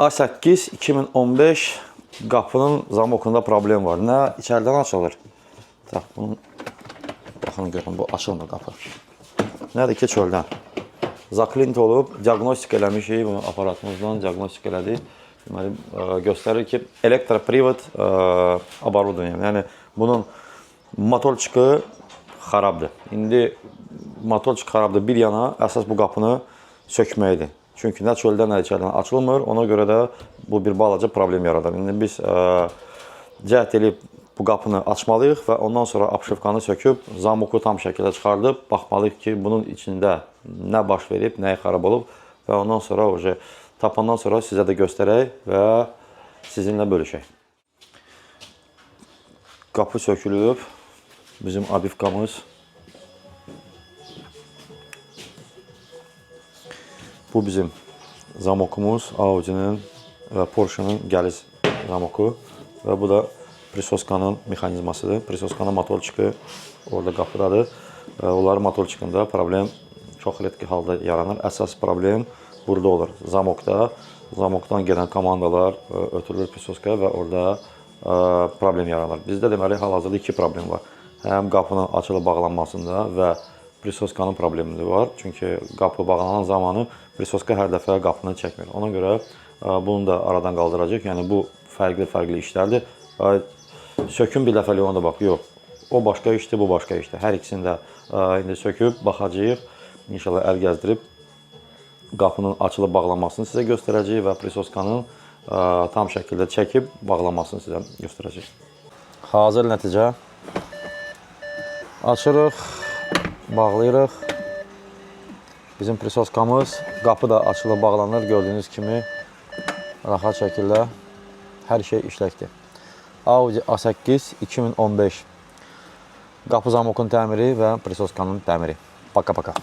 A8 2015 qapının zamokunda problem var. Nə içərdən açılır? Bunun baxın görün, bu açılmır qapı. Nədir ki, çöldən. Zaklint olub, diagnostik eləmişik, bunu aparatımızdan diagnostik elədik. Deməli, göstərir ki, elektroprivat оборудование. Yəni, bunun motorçuku xarabdır. İndi motorçuk xarabdır bir yana, əsas bu qapını sökməkdir. Çünki nə çöldən, nə içərdən açılmır. Ona görə də bu bir balaca problem yaradır. İndi biz cəhd edib bu qapını açmalıyıq və ondan sonra apşıfkanı söküb, zamoku tam şəkildə çıxardıb, baxmalıyıq ki, bunun içində nə baş verib, nəyi xarab olub və ondan sonra tapandan sonra sizə də göstərək və sizinlə bölüşək. Qapı sökülüb, bizim abifkamız. Bu bizim zamokumuz, Audi'nin və Porsche'nin gəliz zamoku və bu da prisoskanın mexanizmasıdır. Prisoskanın motorçuku orada qapıdadır. Onların motorçukunda problem çox redki halda yaranır. Əsas problem burada olur. Zamokda, zamokdan gedən komandalar ötürülür prisoskaya və orada problem yaranır. Bizdə deməli hal-hazırda iki problem var. Həm qapının açılıb bağlanmasında və prisoskanın problemi var. Çünki qapı bağlanan zamanı prisoska hər dəfə qapını çəkmir. Ona görə bunu da aradan qaldıracaq. Yəni bu fərqli işlərdir. Sökün bir dəfəlik ona da bax. Yox. O başqa işdir, bu başqa işdir. Hər ikisini də indi söküb baxacağıq. İnşallah əl gəzdirib qapının açılıb bağlanmasını sizə göstərəcək və prisoskanın tam şəkildə çəkib bağlanmasını sizə göstərəcək. Hazır nəticə. Açırıq, bağlayırıq. Bizim prisoskamız, qapı da açılıb bağlanır. Gördüyünüz kimi rahat şəkildə hər şey işləkdir. Audi A8 2015 qapı zamokun təmiri və prisoskanın təmiri. Paka-paka.